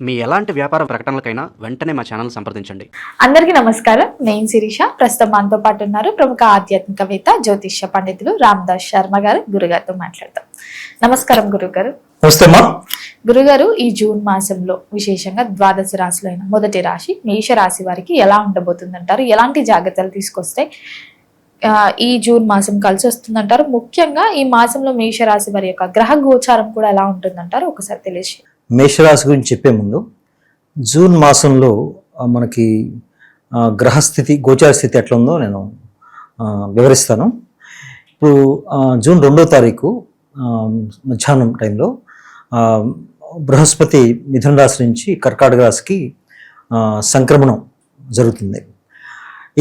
మీ ఎలాంటి వ్యాపార ప్రకటనలకైనా వెంటనే మా ఛానల్ సంప్రదించండి. అందరికీ నమస్కారం. నేను శిరీష. ప్రస్తుతం మనతో పాటు ఉన్నారు ప్రముఖ ఆధ్యాత్మికవేత్త జ్యోతిష్య పండితులు రామదాస్ శర్మ గారు. గురుగారితో మాట్లాడతాం. నమస్కారం గురుగారు. గురుగారు, ఈ జూన్ మాసంలో విశేషంగా ద్వాదశ రాశిలో అయిన మొదటి రాశి మేష రాశి వారికి ఎలా ఉండబోతుందంటారు? ఎలాంటి జాగ్రత్తలు తీసుకొస్తే ఈ జూన్ మాసం కలిసి వస్తుందంటారు? ముఖ్యంగా ఈ మాసంలో మేషరాశి వారి యొక్క గ్రహ గోచారం కూడా ఎలా ఉంటుందంటారు? ఒకసారి తెలియజేయండి. మేషరాశి గురించి చెప్పే ముందు జూన్ మాసంలో మనకి గ్రహస్థితి గోచార స్థితి ఎట్లా ఉందో నేను వివరిస్తాను. ఇప్పుడు జూన్ 2వ తారీఖు మధ్యాహ్నం టైంలో బృహస్పతి మిథున రాశి నుంచి కర్కాటక రాశికి సంక్రమణం జరుగుతుంది.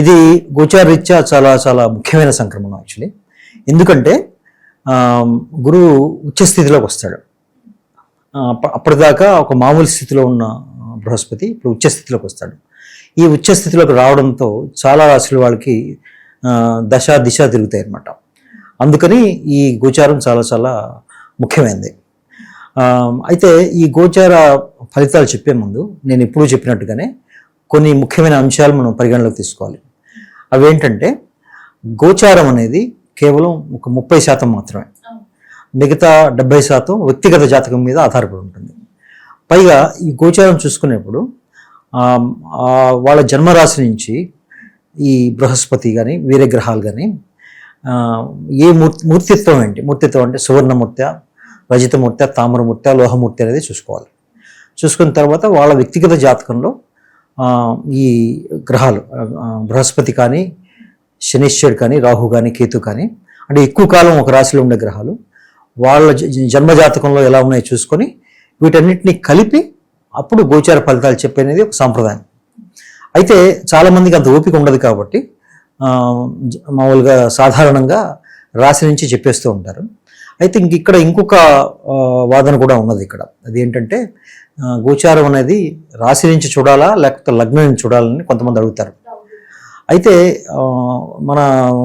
ఇది గోచార రీత్యా చాలా చాలా ముఖ్యమైన సంక్రమణం యాక్చువల్లీ. ఎందుకంటే గురువు ఉచ్చస్థితిలోకి వస్తాడు. అప్పటిదాకా ఒక మామూలు స్థితిలో ఉన్న బృహస్పతి ఇప్పుడు ఉచ్చస్థితిలోకి వస్తాడు. ఈ ఉచ్చస్థితిలోకి రావడంతో చాలా రాశుల వాళ్ళకి దశ దిశ తిరుగుతాయి అన్నమాట. అందుకని ఈ గోచారం చాలా చాలా ముఖ్యమైనది. అయితే ఈ గోచార ఫలితాలు చెప్పే ముందు నేను ఎప్పుడూ చెప్పినట్టుగానే కొన్ని ముఖ్యమైన అంశాలు మనం పరిగణలోకి తీసుకోవాలి. అవేంటంటే గోచారం అనేది కేవలం ఒక 30% మాత్రమే, మిగతా 70% వ్యక్తిగత జాతకం మీద ఆధారపడి ఉంటుంది. పైగా ఈ గోచారం చూసుకునేప్పుడు వాళ్ళ జన్మరాశి నుంచి ఈ బృహస్పతి కానీ వేరే గ్రహాలు కానీ ఏ మూర్తిత్వం ఏంటి, మూర్తిత్వం అంటే సువర్ణమూర్తి, రజితమూర్తి, తామ్రమూర్తి, లోహమూర్తి అనేది చూసుకోవాలి. చూసుకున్న తర్వాత వాళ్ళ వ్యక్తిగత జాతకంలో ఈ గ్రహాలు బృహస్పతి కానీ శనీశ్వరుడు కానీ రాహు కానీ కేతు కానీ అంటే ఎక్కువ కాలం ఒక రాశిలో ఉండే గ్రహాలు వాళ్ళ జన్మజాతకంలో ఎలా ఉన్నాయో చూసుకొని వీటన్నిటిని కలిపి అప్పుడు గోచార ఫలితాలు చెప్పేది ఒక సాంప్రదాయం. అయితే చాలామందికి అంత ఓపిక ఉండదు కాబట్టి మామూలుగా సాధారణంగా రాశి నుంచి చెప్పేస్తూ ఉంటారు. అయితే ఇక్కడ ఇంకొక వాదన కూడా ఉన్నది ఇక్కడ. అదేంటంటే గోచారం అనేది రాశి నుంచి చూడాలా లేకపోతే లగ్నం నుంచి చూడాలని కొంతమంది అడుగుతారు. అయితే మన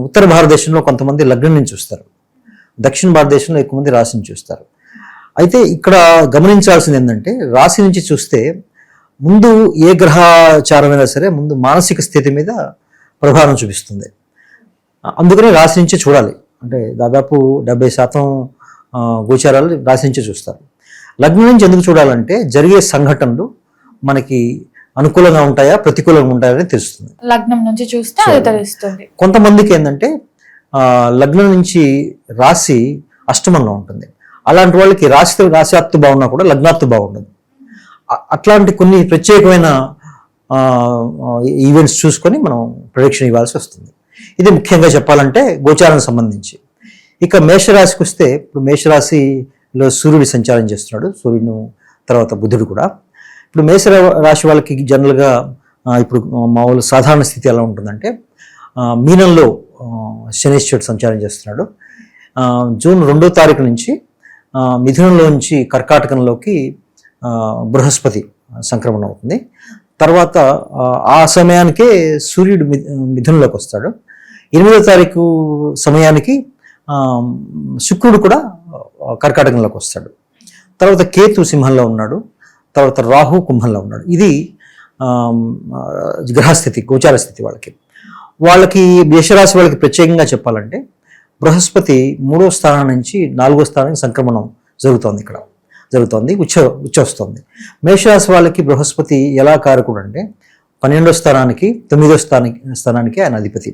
ఉత్తర భారతదేశంలో కొంతమంది లగ్నం నుంచి చూస్తారు, దక్షిణ భారతదేశంలో ఎక్కువ మంది రాశి నుంచి చూస్తారు. అయితే ఇక్కడ గమనించాల్సింది ఏంటంటే రాశి నుంచి చూస్తే ముందు ఏ గ్రహచారమైనా సరే ముందు మానసిక స్థితి మీద ప్రభావం చూపిస్తుంది. అందుకనే రాశి నుంచి చూడాలి. అంటే దాదాపు 70% గోచారాలు రాశి నుంచి చూస్తారు. లగ్నం నుంచి ఎందుకు చూడాలంటే జరిగే సంఘటనలు మనకి అనుకూలంగా ఉంటాయా ప్రతికూలంగా ఉంటాయా అని తెలుస్తుంది. లగ్నం నుంచి చూస్తే అది తెలుస్తుంది. కొంతమందికి ఏంటంటే లగ్నం నుంచి రాశి అష్టమంలో ఉంటుంది. అలాంటి వాళ్ళకి రాశియాత్తు బాగున్నా కూడా లగ్నాత్తు బాగుండదు. అట్లాంటి కొన్ని ప్రత్యేకమైన ఈవెంట్స్ చూసుకొని మనం ప్రొడిక్షన్ ఇవ్వాల్సి వస్తుంది. ఇది ముఖ్యంగా చెప్పాలంటే గోచారానికి సంబంధించి. ఇక మేషరాశికి వస్తే ఇప్పుడు మేషరాశిలో సూర్యుడు సంచారం చేస్తున్నాడు, సూర్యుడు తర్వాత బుధుడు కూడా. ఇప్పుడు మేష రాశి వాళ్ళకి జనరల్గా ఇప్పుడు మామూలు సాధారణ స్థితి ఎలా ఉంటుందంటే మీనంలో శనీశ్వరుడు సంచారం చేస్తున్నాడు. జూన్ 2వ తారీఖు నుంచి మిథునంలో నుంచి కర్కాటకంలోకి బృహస్పతి సంక్రమణం అవుతుంది. తర్వాత ఆ సమయానికే సూర్యుడు మిథునంలోకి వస్తాడు. 8వ తారీఖు సమయానికి శుక్రుడు కూడా కర్కాటకంలోకి వస్తాడు. తర్వాత కేతు సింహంలో ఉన్నాడు, తర్వాత రాహు కుంభంలో ఉన్నాడు. ఇది గ్రహస్థితి గోచార స్థితి. వాళ్ళకి మేషరాశి వాళ్ళకి ప్రత్యేకంగా చెప్పాలంటే బృహస్పతి 3వ స్థానం నుంచి 4వ స్థానానికి సంక్రమణం జరుగుతోంది, ఉచ్చ వస్తుంది. మేషరాశి వాళ్ళకి బృహస్పతి ఎలా కారకుడు అంటే 12వ స్థానానికి 9వ స్థానానికి ఆయన అధిపతి.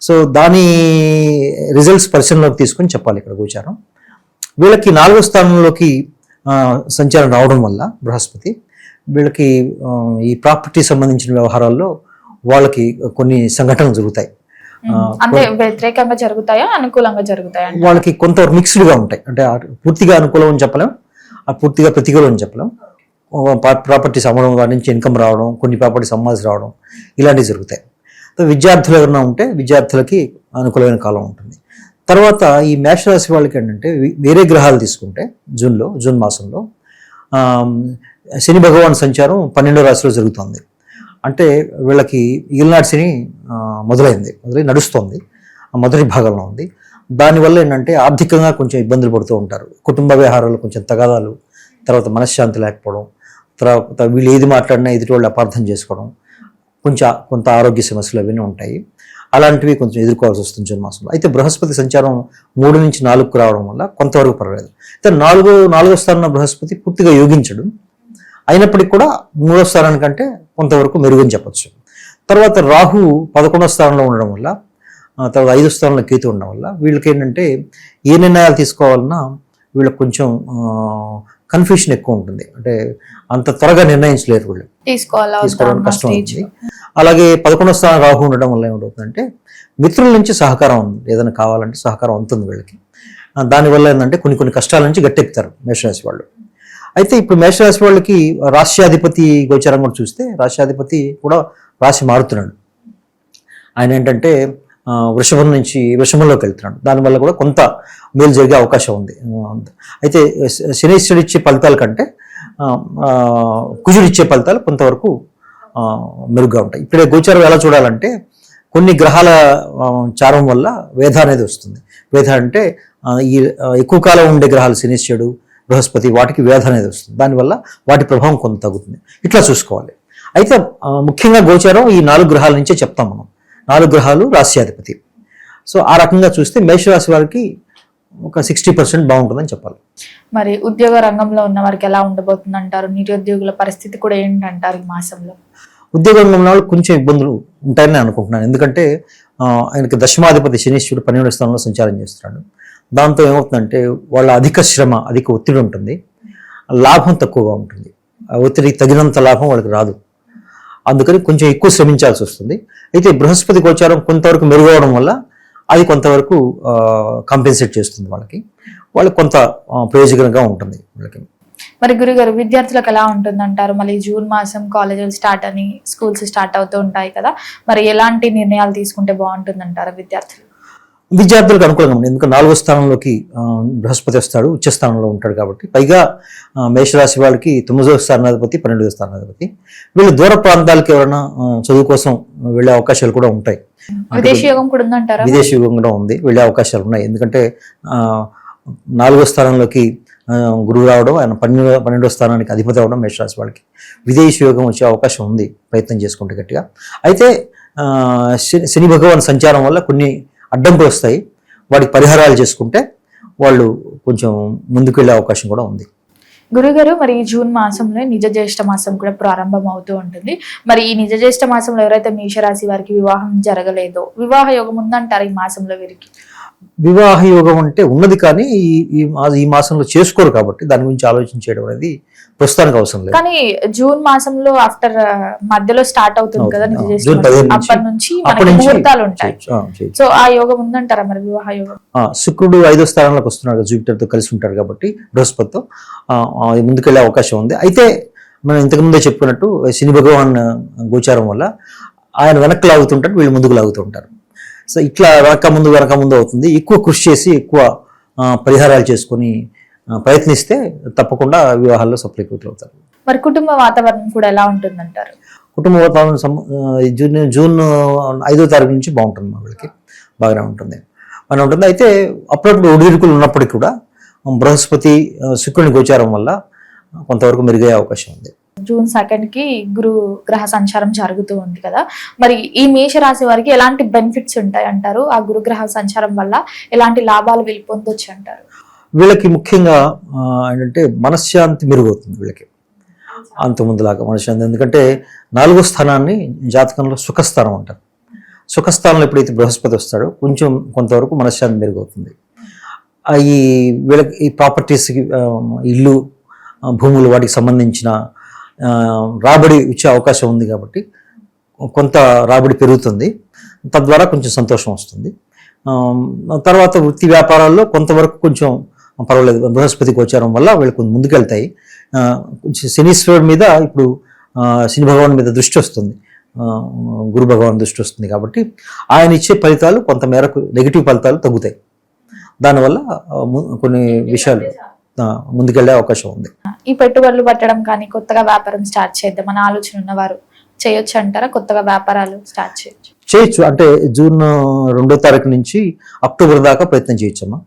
సో దాని రిజల్ట్స్ పరిశీలనలోకి తీసుకొని చెప్పాలి ఇక్కడ గోచారం. వీళ్ళకి 4వ స్థానంలోకి సంచారం రావడం వల్ల బృహస్పతి వీళ్ళకి ఈ ప్రాపర్టీ సంబంధించిన వ్యవహారాల్లో వాళ్ళకి కొన్ని సంఘటనలు జరుగుతాయి. అంటే వ్యతిరేకంగా జరుగుతాయా అనుకూలంగా జరుగుతాయా? వాళ్ళకి కొంత మిక్స్డ్గా ఉంటాయి. అంటే పూర్తిగా అనుకూలం అని చెప్పలేం, పూర్తిగా ప్రతికూలం అని చెప్పలేం. ప్రాపర్టీస్ అమ్మడం, వాటి నుంచి ఇన్కమ్ రావడం, కొన్ని ప్రాపర్టీస్ అమ్మాల్సి రావడం ఇలాంటివి జరుగుతాయి. విద్యార్థులు ఎవరైనా ఉంటే విద్యార్థులకి అనుకూలమైన కాలం ఉంటుంది. తర్వాత ఈ మేషరాశి వాళ్ళకి ఏంటంటే వేరే గ్రహాలు తీసుకుంటే జూన్ మాసంలో శని భగవాన్ సంచారం 12వ రాశిలో జరుగుతుంది. అంటే వీళ్ళకి ఈలనాటి శని మొదలై నడుస్తుంది, మొదటి భాగంలో ఉంది. దానివల్ల ఏంటంటే ఆర్థికంగా కొంచెం ఇబ్బందులు పడుతూ ఉంటారు. కుటుంబ వ్యవహారాలు కొంచెం తగాదాలు, తర్వాత మనశ్శాంతి లేకపోవడం, తర్వాత వీళ్ళు ఏది మాట్లాడినా ఎదుటి వాళ్ళు అపార్థం చేసుకోవడం, కొంత ఆరోగ్య సమస్యలు అవన్నీ ఉంటాయి. అలాంటివి కొంచెం ఎదుర్కోవాల్సి వస్తుంది జూన్ మాసంలో. అయితే బృహస్పతి సంచారం 3 నుంచి 4కు రావడం వల్ల కొంతవరకు పర్వాలేదు. అయితే నాలుగో స్థానంలో బృహస్పతి పూర్తిగా యోగించడు, అయినప్పటికీ కూడా 3వ స్థానానికంటే కొంతవరకు మెరుగని చెప్పచ్చు. తర్వాత రాహు 11వ స్థానంలో ఉండడం వల్ల, తర్వాత 5వ స్థానంలో కేతు ఉండడం వల్ల వీళ్ళకి ఏంటంటే ఏ నిర్ణయాలు తీసుకోవాలన్నా వీళ్ళకి కొంచెం కన్ఫ్యూషన్ ఎక్కువ ఉంటుంది. అంటే అంత త్వరగా నిర్ణయించలేరు, వీళ్ళు తీసుకోవడం కష్టం అవుతుంది. అలాగే 11వ స్థానం రాహు ఉండడం వల్ల ఏమవుతుందంటే మిత్రుల నుంచి సహకారం ఏదైనా కావాలంటే సహకారం అందుతుంది వీళ్ళకి. దానివల్ల ఏంటంటే కొన్ని కష్టాల నుంచి గట్టెక్కుతారు మేషరాశి వాళ్ళు. అయితే ఇప్పుడు మేషరాశి వాళ్ళకి రాష్ట్రాధిపతి గోచారం కూడా చూస్తే రాష్ట్రాధిపతి కూడా రాశి మారుతున్నాడు. ఆయన ఏంటంటే వృషభం నుంచి వృషభంలోకి వెళ్తున్నాడు. దానివల్ల కూడా కొంత మేలు జరిగే అవకాశం ఉంది. అయితే శనీశ్వరుడు ఇచ్చే ఫలితాల కంటే కుజుడు ఇచ్చే ఫలితాలు కొంతవరకు మెరుగ్గా ఉంటాయి. ఇక్కడే గోచారం ఎలా చూడాలంటే కొన్ని గ్రహాల చారం వల్ల వేధ అనేది వస్తుంది. వేధ అంటే ఈ ఎక్కువ కాలం ఉండే గ్రహాలు శనీశ్వరుడు, బృహస్పతి, వాటికి వేధ అనేది వస్తుంది. దానివల్ల వాటి ప్రభావం కొంత తగ్గుతుంది. ఇట్లా చూసుకోవాలి. అయితే ముఖ్యంగా గోచారం ఈ 4 గ్రహాల నుంచే చెప్తాం మనం. 4 గ్రహాలు రాశ్యాధిపతి. సో ఆ రకంగా చూస్తే మేషరాశి వారికి ఒక 60% బాగుంటుందని చెప్పాలి. మరి ఉద్యోగ రంగంలో ఉన్న వారికి ఎలా ఉండబోతుంది అంటారు? నిరుద్యోగుల పరిస్థితి కూడా ఏంటంటారు ఈ మాసంలో? ఉద్యోగ రంగంలో వాళ్ళు కొంచెం ఇబ్బందులు ఉంటాయని అనుకుంటున్నాను. ఎందుకంటే ఆయనకి దశమాధిపతి శనీశ్వరుడు 12వ స్థానంలో సంచారం చేస్తున్నాడు. దాంతో ఏమవుతుందంటే వాళ్ళ అధిక శ్రమ, అధిక ఒత్తిడి ఉంటుంది, లాభం తక్కువగా ఉంటుంది. ఆ ఒత్తిడికి తగినంత లాభం వాళ్ళకి రాదు. అందుకని కొంచెం ఎక్కువ శ్రమించాల్సి వస్తుంది. అయితే బృహస్పతి గోచారం కొంతవరకు మెరుగవడం వల్ల అది కొంతవరకు కాంపెన్సేట్ చేస్తుంది వాళ్ళకి కొంత ప్రయోజనంగా ఉంటుంది వాళ్ళకి. మరి గురుగారు, విద్యార్థులకు ఎలా ఉంటుంది అంటారు? మళ్ళీ జూన్ మాసం కాలేజీలు స్టార్ట్ అని, స్కూల్స్ స్టార్ట్ అవుతూ ఉంటాయి కదా, మరి ఎలాంటి నిర్ణయాలు తీసుకుంటే బాగుంటుంది అంటారు విద్యార్థులకు అనుకూలంగా ఉంది. ఎందుకంటే 4వ స్థానంలోకి బృహస్పతి వస్తాడు, ఉచ్చ స్థానంలో ఉంటాడు కాబట్టి. పైగా మేషరాశి వాళ్ళకి 9వ స్థానాధిపతి, 12వ స్థానాధిపతి. వీళ్ళు దూర ప్రాంతాలకు ఎవరైనా చదువు కోసం వెళ్ళే అవకాశాలు కూడా ఉంటాయి. విదేశీ యోగం కూడా ఉందంటారా? విదేశీ యోగం కూడా ఉంది, వెళ్ళే అవకాశాలు ఉన్నాయి. ఎందుకంటే 4వ స్థానంలోకి గురువు రావడం, ఆయన 12వ స్థానానికి అధిపతి అవడం మేషరాశి వాళ్ళకి విదేశీ యోగం వచ్చే అవకాశం ఉంది, ప్రయత్నం చేసుకుంటే గట్టిగా. అయితే శని భగవాన్ సంచారం వల్ల కొన్ని అడ్డంకులు వస్తాయి. వాటికి పరిహారాలు చేసుకుంటే వాళ్ళు కొంచెం ముందుకు వెళ్ళే అవకాశం కూడా ఉంది. గురుగారు, మరి ఈ జూన్ మాసంలో నిజ జ్యేష్ఠ మాసం కూడా ప్రారంభం అవుతూ ఉంటుంది. మరి ఈ నిజ జ్యేష్ఠ మాసంలో ఎవరైతే మేషరాశి వారికి వివాహం జరగలేదో వివాహ యోగం ఉందంటారు ఈ మాసంలో వీరికి? వివాహ యోగం అంటే ఉన్నది, కానీ ఈ మాసంలో చేసుకోరు కాబట్టి దాని గురించి ఆలోచించడం అనేది ప్రస్తుతానికి అవసరం లేదు. కానీ జూన్ మాసంలో ఆఫ్టర్ మధ్యలో స్టార్ట్ అవుతుంది కదా నిజ జ్యేష్ఠ, అప్పటి నుంచి ముహూర్తాలు ఉంటాయి. సో ఆ యోగం ఉందంటారా మరి వివాహ యోగం? శుక్రుడు 5వ స్థానంలోకి వస్తున్నాడు, జూపిటర్ తో కలిసి ఉంటాడు కాబట్టి బృహస్పతితో ముందుకెళ్లే అవకాశం ఉంది. అయితే మనం ఇంతకుముందే చెప్పుకున్నట్టు శని భగవాన్ గోచారం వల్ల ఆయన వెనక్కి లాగుతుంటారు, వీళ్ళు ముందుకు లాగుతూ ఉంటారు. సో ఇట్లా వెనక ముందు అవుతుంది. ఎక్కువ కృషి చేసి ఎక్కువ పరిహారాలు చేసుకొని ప్రయత్నిస్తే తప్పకుండా వివాహాల్లో సఫలీకృతులు అవుతారు. మరి కుటుంబ వాతావరణం కూడా ఎలా ఉంటుందంటారు? కుటుంబ వాతావరణం జూన్ 5వ తారీఖు నుంచి బాగుంటుంది, మా వీళ్ళకి బాగానే ఉంటుంది. అయితే అప్పుడప్పుడు ఒడిదుడుకులు ఉన్నప్పటికీ కూడా బృహస్పతి శుక్రుని గోచారం వల్ల కొంతవరకు మెరుగయ్యే అవకాశం ఉంది. జూన్ 2 కి గురు గ్రహ సంచారం జరుగుతూ ఉంది కదా, మరి ఈ మేషరాశి వారికి ఎలాంటి బెనిఫిట్స్ ఉంటాయి అంటారు? ఆ గురుగ్రహ సంచారం వల్ల ఎలాంటి లాభాలు వీళ్ళు పొందొచ్చు అంటారు? వీళ్ళకి ముఖ్యంగా ఏంటంటే మనశ్శాంతి మెరుగవుతుంది వీళ్ళకి అంత ముందులాగా మనశ్శాంతి. ఎందుకంటే 4వ స్థానాన్ని జాతకంలో సుఖస్థానం అంటారు. సుఖస్థానంలో ఎప్పుడైతే బృహస్పతి వస్తాడో కొంతవరకు మనశ్శాంతి మెరుగవుతుంది. ఈ వీళ్ళకి ఈ ప్రాపర్టీస్కి, ఇల్లు, భూములు, వాటికి సంబంధించిన రాబడి వచ్చే అవకాశం ఉంది కాబట్టి కొంత రాబడి పెరుగుతుంది. తద్వారా కొంచెం సంతోషం వస్తుంది. తర్వాత వృత్తి వ్యాపారాల్లో కొంతవరకు కొంచెం పర్వాలేదు, బృహస్పతి గోచారం వల్ల వీళ్ళకి ముందుకెళ్తాయి. శనీశ్వరుడి మీద ఇప్పుడు శని భగవాన్ మీద దృష్టి వస్తుంది, గురు భగవాన్ దృష్టి వస్తుంది కాబట్టి ఆయన ఇచ్చే ఫలితాలు కొంత మేరకు నెగిటివ్ ఫలితాలు తగ్గుతాయి. దానివల్ల కొన్ని విషయాలు ముందుకెళ్లే అవకాశం ఉంది. ఈ పెట్టుబడులు పట్టడం కానీ కొత్తగా వ్యాపారం స్టార్ట్ చేద్దాం మన ఆలోచన ఉన్నవారు చేయొచ్చు అంటారా? కొత్తగా వ్యాపారాలు స్టార్ట్ చేయొచ్చు. అంటే జూన్ 2వ తారీఖు నుంచి అక్టోబర్ దాకా ప్రయత్నం చేయొచ్చమ్మా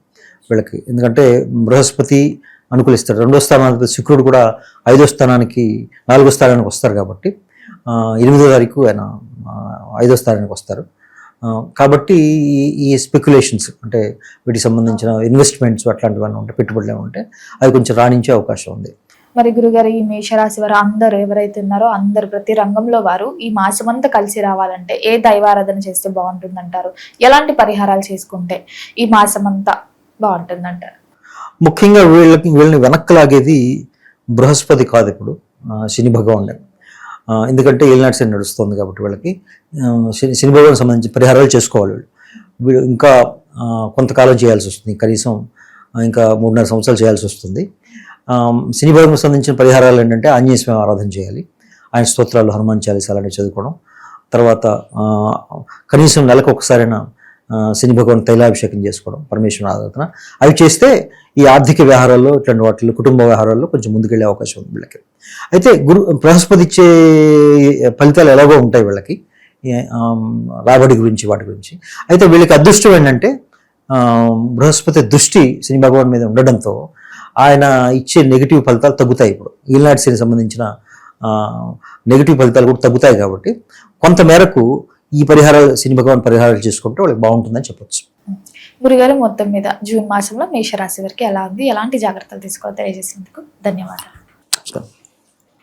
వీళ్ళకి. ఎందుకంటే బృహస్పతి అనుకూలిస్తాడు. 2వ స్థానాధిపతి శుక్రుడు కూడా 5వ స్థానానికి 4వ స్థానానికి వస్తారు కాబట్టి 8వ తారీఖు ఆయన 5వ స్థానానికి వస్తారు. కాబట్టి ఈ స్పెక్యులేషన్స్ అంటే వీటికి సంబంధించిన ఇన్వెస్ట్మెంట్స్ అట్లాంటివన్నీ ఉంటే, పెట్టుబడులు ఏమి ఉంటే అవి కొంచెం రాణించే అవకాశం ఉంది. మరి గురుగారు, ఈ మేషరాశి వారు అందరూ ఎవరైతే ఉన్నారో అందరు ప్రతి రంగంలో వారు ఈ మాసమంతా కలిసి రావాలంటే ఏ దైవారాధన చేస్తే బాగుంటుందంటారు? ఎలాంటి పరిహారాలు చేసుకుంటే ఈ మాసమంతా బాగుంటుందంటారు? ముఖ్యంగా వీళ్ళని వెనక్కి లాగేది బృహస్పతి కాదు, ఇప్పుడు శని భగవానుడే. ఎందుకంటే ఏలినాటి శని నడుస్తుంది కాబట్టి వీళ్ళకి శని భగవాన్ సంబంధించి పరిహారాలు చేసుకోవాలి. వీళ్ళు ఇంకా కొంతకాలం చేయాల్సి వస్తుంది, కనీసం ఇంకా 3.5 సంవత్సరాలు చేయాల్సి వస్తుంది. శని భగవాన్ సంబంధించిన పరిహారాలు ఏంటంటే ఆంజనేయ స్వామి ఆరాధన చేయాలి, ఆయన స్తోత్రాలు, హనుమాన్ చాలీసా అలాంటివి చదువుకోవడం. తర్వాత కనీసం నెలకు ఒకసారైనా శని భగవాన్ తైలాభిషేకం చేసుకోవడం, పరమేశ్వర ఆరాధన, అవి చేస్తే ఈ ఆర్థిక వ్యవహారాల్లో ఇట్లాంటి వాటిల్లో కుటుంబ వ్యవహారాల్లో కొంచెం ముందుకెళ్ళే అవకాశం ఉంది వీళ్ళకి. అయితే బృహస్పతి ఇచ్చే ఫలితాలు ఎలాగో ఉంటాయి వీళ్ళకి, రాబడి గురించి వాటి గురించి. అయితే వీళ్ళకి అదృష్టం ఏంటంటే బృహస్పతి దృష్టి శని భగవాన్ మీద ఉండడంతో ఆయన ఇచ్చే నెగిటివ్ ఫలితాలు తగ్గుతాయి. ఇప్పుడు ఈనాటి శని సంబంధించిన నెగిటివ్ ఫలితాలు కూడా తగ్గుతాయి కాబట్టి కొంత మేరకు ఈ పరిహారాలు, శని భగవాన్ పరిహారాలు చేసుకుంటే వాళ్ళకి బాగుంటుందని చెప్పొచ్చు. గురుగారు, మొత్తం మీద జూన్ మాసంలో మేషరాశి వారికి ఎలా ఉంది, ఎలాంటి జాగ్రత్తలు తీసుకోవాలో తెలియజేసేందుకు ధన్యవాదాలు.